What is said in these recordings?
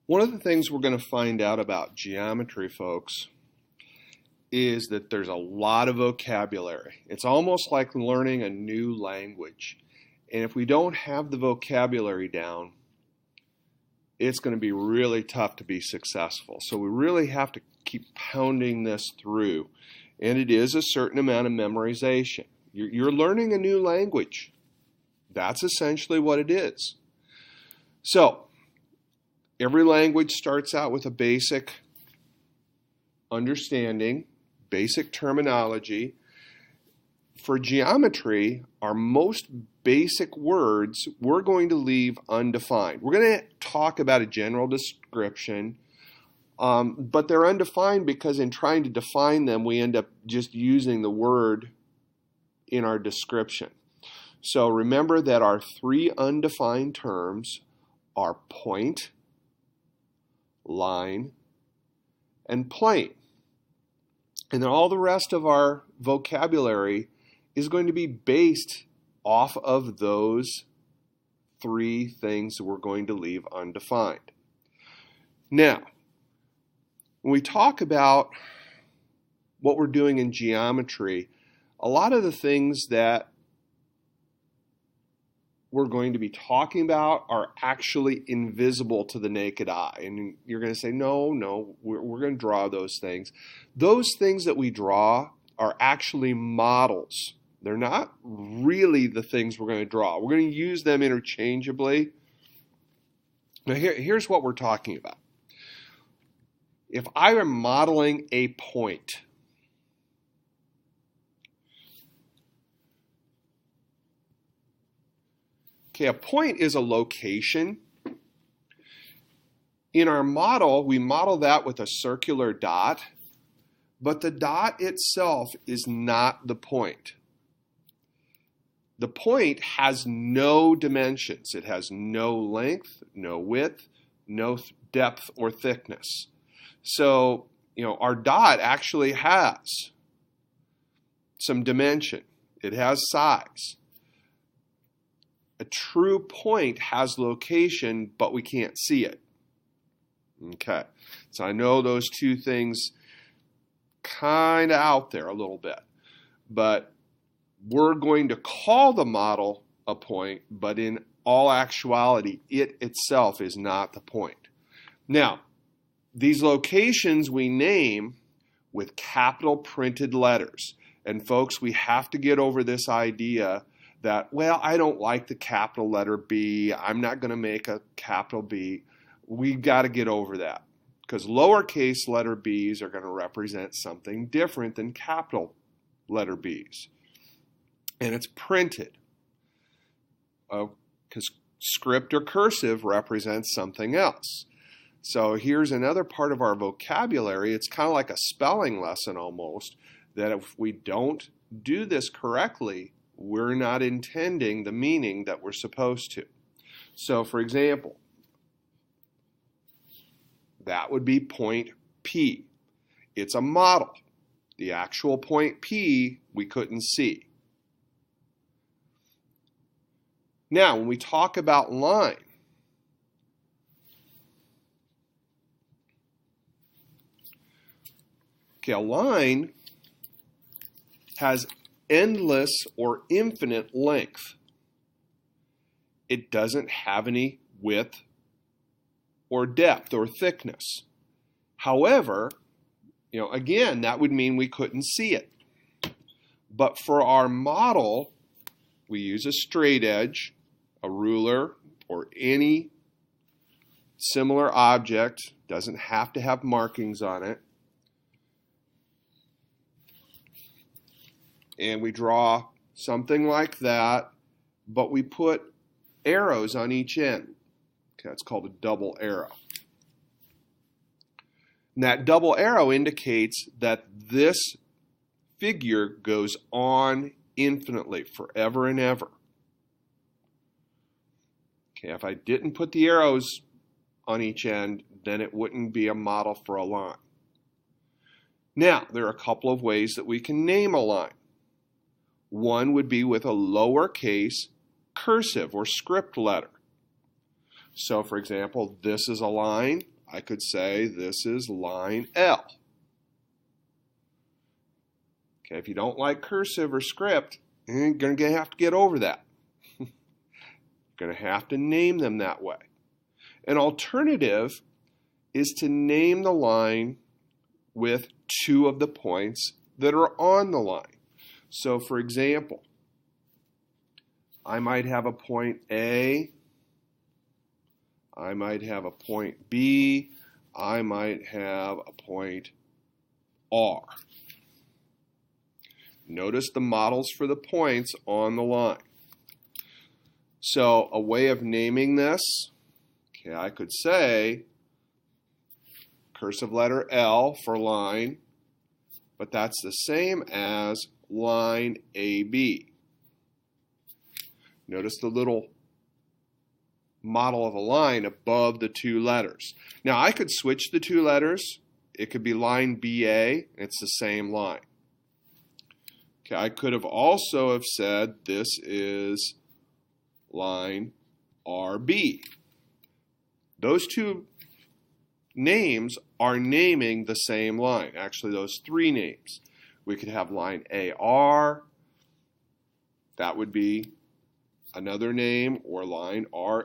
One of the things we're going to find out about geometry, folks, is that there's a lot of vocabulary. It's almost like learning a new language. And if we don't have the vocabulary down, it's going to be really tough to be successful. So we really have to keep pounding this through. And it is a certain amount of memorization. You're learning a new language. That's essentially what it is. So, every language starts out with a basic understanding, basic terminology. For geometry, our most basic words we're going to leave undefined. We're going to talk about a general description, but they're undefined because in trying to define them, we end up just using the word in our description. So remember that our three undefined terms are point, line, and plane. And then all the rest of our vocabulary is going to be based off of those three things that we're going to leave undefined. Now, when we talk about what we're doing in geometry, a lot of the things that we're going to be talking about are actually invisible to the naked eye. And you're going to say, no, we're going to draw those things. Those things that we draw are actually models. They're not really the things we're going to draw. We're going to use them interchangeably. Now here's what we're talking about. If I am modeling a point, okay, a point is a location. In our model, we model that with a circular dot, but the dot itself is not the point. The point has no dimensions. It has no length, no width, no depth or thickness. So, our dot actually has some dimension. It has size. A true point has location, but we can't see it. Okay, so I know those two things kind of out there a little bit, but we're going to call the model a point, but in all actuality, it itself is not the point. Now, these locations we name with capital printed letters. And folks, we have to get over this idea that, well, I don't like the capital letter B. I'm not going to make a capital B. We've got to get over that because lowercase letter B's are going to represent something different than capital letter B's. And it's printed because script or cursive represents something else. So here's another part of our vocabulary. It's kind of like a spelling lesson almost, that if we don't do this correctly, we're not intending the meaning that we're supposed to. So for example, that would be point P. It's a model. The actual point P we couldn't see. Now, when we talk about line, okay, a line has endless or infinite length. It doesn't have any width or depth or thickness. However, again, that would mean we couldn't see it. But for our model, we use a straight edge, a ruler, or any similar object. Doesn't have to have markings on it. And we draw something like that, but we put arrows on each end. Okay, that's called a double arrow. And that double arrow indicates that this figure goes on infinitely, forever and ever. Okay, if I didn't put the arrows on each end, then it wouldn't be a model for a line. Now, there are a couple of ways that we can name a line. One would be with a lowercase cursive or script letter. So, for example, this is a line, I could say this is line L. Okay, if you don't like cursive or script, you're going to have to get over that. You're going to have to name them that way. An alternative is to name the line with two of the points that are on the line. So for example, I might have a point A, I might have a point B, I might have a point R. Notice the models for the points on the line. So a way of naming this, okay, I could say cursive letter L for line, but that's the same as line AB. Notice the little model of a line above the two letters. Now I could switch the two letters. It could be line BA, it's the same line. Okay, I could have also have said this is line RB. Those two names are naming the same line. Actually, those three names. We could have line AR. That would be another name, or line RA.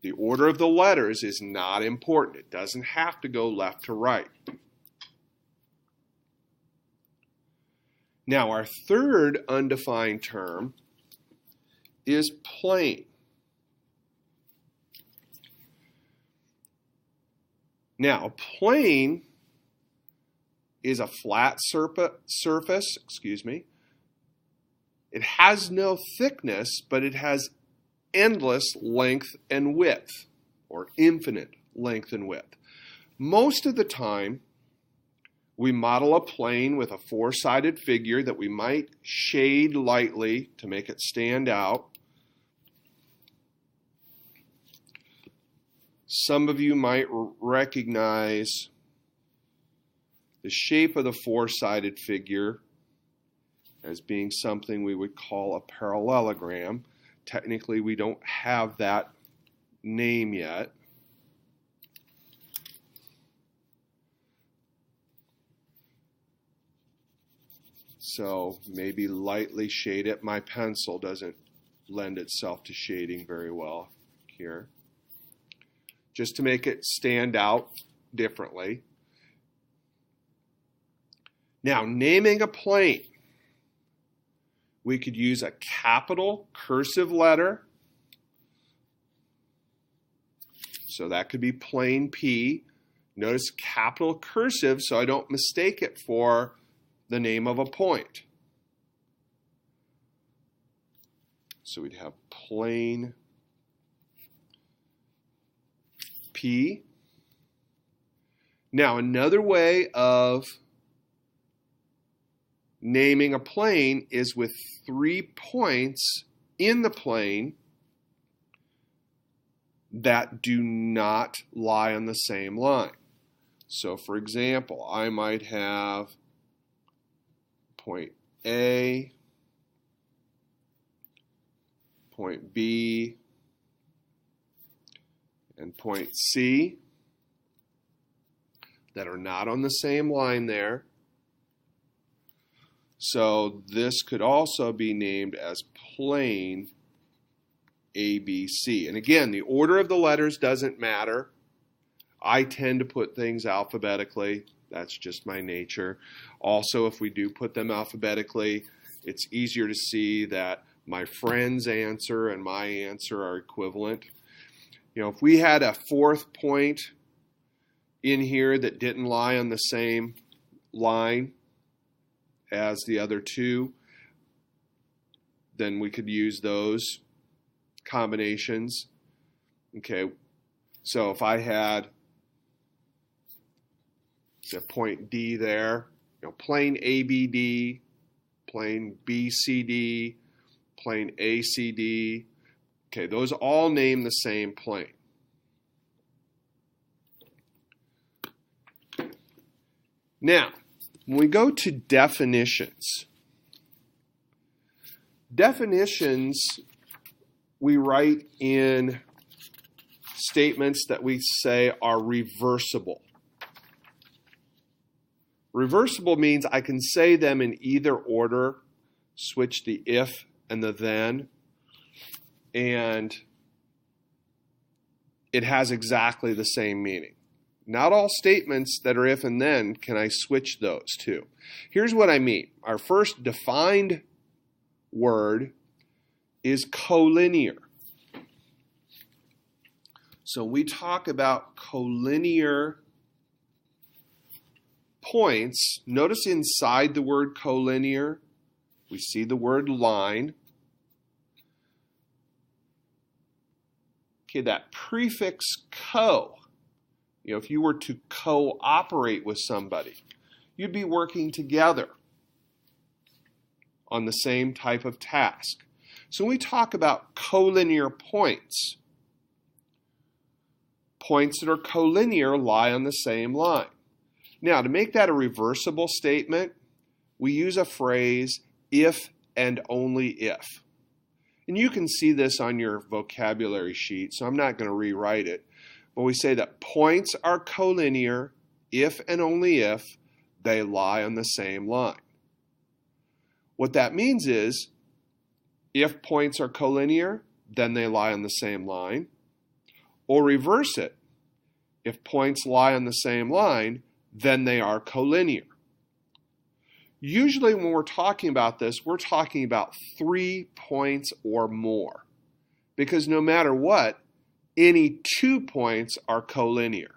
The order of the letters is not important. It doesn't have to go left to right. Now, our third undefined term is plain. Now, plain is a flat surface, It has no thickness, but it has endless length and width, or infinite length and width. Most of the time, we model a plane with a four-sided figure that we might shade lightly to make it stand out. Some of you might recognize the shape of the four-sided figure as being something we would call a parallelogram. Technically, we don't have that name yet. So maybe lightly shade it. My pencil doesn't lend itself to shading very well here. Just to make it stand out differently. Now, naming a plane. We could use a capital cursive letter. So that could be plane P. Notice capital cursive so I don't mistake it for the name of a point. So we'd have plane P. Now another way of naming a plane is with 3 points in the plane that do not lie on the same line. So for example, I might have point A, point B, and point C that are not on the same line there. So this could also be named as plane ABC. And again, the order of the letters doesn't matter. I tend to put things alphabetically. That's just my nature. Also, if we do put them alphabetically, it's easier to see that my friend's answer and my answer are equivalent. You know, if we had a fourth point in here that didn't lie on the same line as the other two, then we could use those combinations. Okay, so if I had a point D there, you know, plane ABD, plane BCD, plane ACD, okay, those all name the same plane. Now, when we go to definitions, we write in statements that we say are reversible. Reversible means I can say them in either order, switch the if and the then, and it has exactly the same meaning. Not all statements that are if and then can I switch those to. Here's what I mean. Our first defined word is collinear. So we talk about collinear points. Notice inside the word collinear, we see the word line. Okay, that prefix co, if you were to cooperate with somebody, you'd be working together on the same type of task. So when we talk about collinear points, points that are collinear lie on the same line. Now, to make that a reversible statement, we use a phrase, if and only if. And you can see this on your vocabulary sheet, so I'm not going to rewrite it. But we say that points are collinear if and only if they lie on the same line. What that means is, if points are collinear, then they lie on the same line. Or reverse it. If points lie on the same line, then they are collinear. Usually when we're talking about this, we're talking about 3 points or more. Because no matter what, any 2 points are collinear.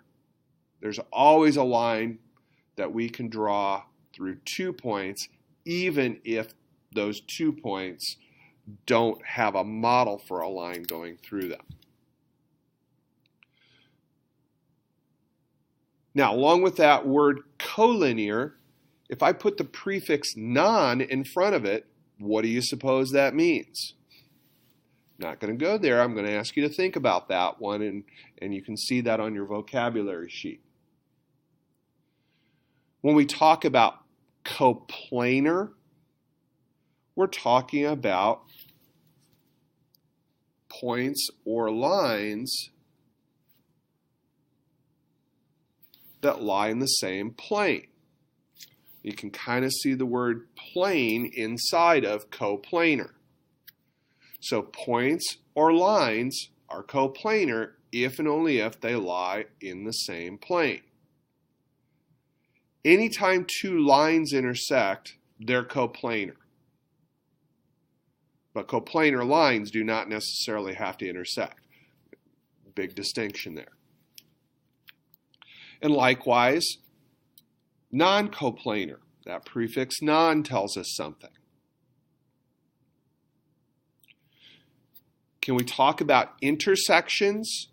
There's always a line that we can draw through 2 points, even if those 2 points don't have a model for a line going through them. Now, along with that word collinear, if I put the prefix non in front of it, what do you suppose that means? Not going to go there. I'm going to ask you to think about that one, and you can see that on your vocabulary sheet. When we talk about coplanar, we're talking about points or lines that lie in the same plane. You can kind of see the word plane inside of coplanar. So points or lines are coplanar if and only if they lie in the same plane. Anytime 2 lines intersect, they're coplanar. But coplanar lines do not necessarily have to intersect. Big distinction there. And likewise, non-coplanar. That prefix non tells us something. Can we talk about intersections?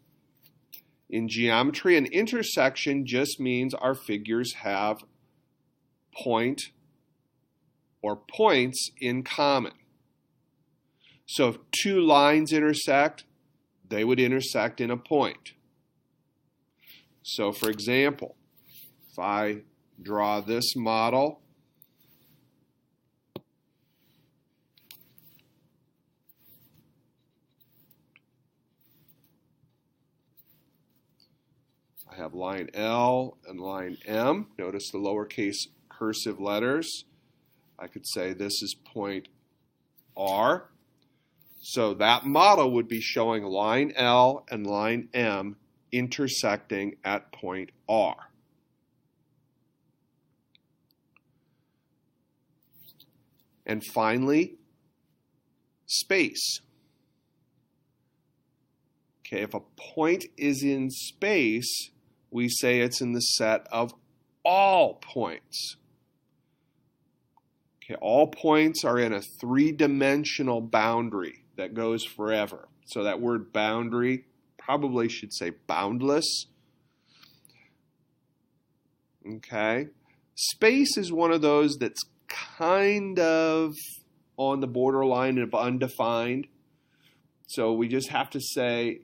In geometry, an intersection just means our figures have point or points in common. So if 2 lines intersect, they would intersect in a point. So for example, if I draw this model, I have line L and line M. Notice the lowercase cursive letters. I could say this is point R. So that model would be showing line L and line M intersecting at point R. And finally, space. Okay, if a point is in space, we say it's in the set of all points. Okay, all points are in a 3-dimensional boundary that goes forever. So that word boundary probably should say boundless. Okay, space is one of those that's kind of on the borderline of undefined. So we just have to say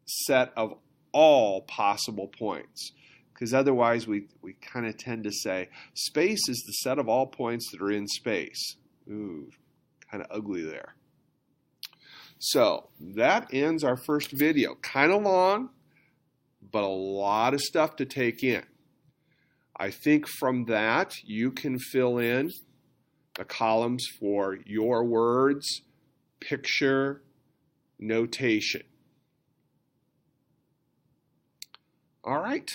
set of all possible points, because otherwise we kind of tend to say space is the set of all points that are in space. Ooh, kind of ugly there. So that ends our first video. Kind of long, but a lot of stuff to take in. I think from that, you can fill in the columns for your words, picture, notation. All right.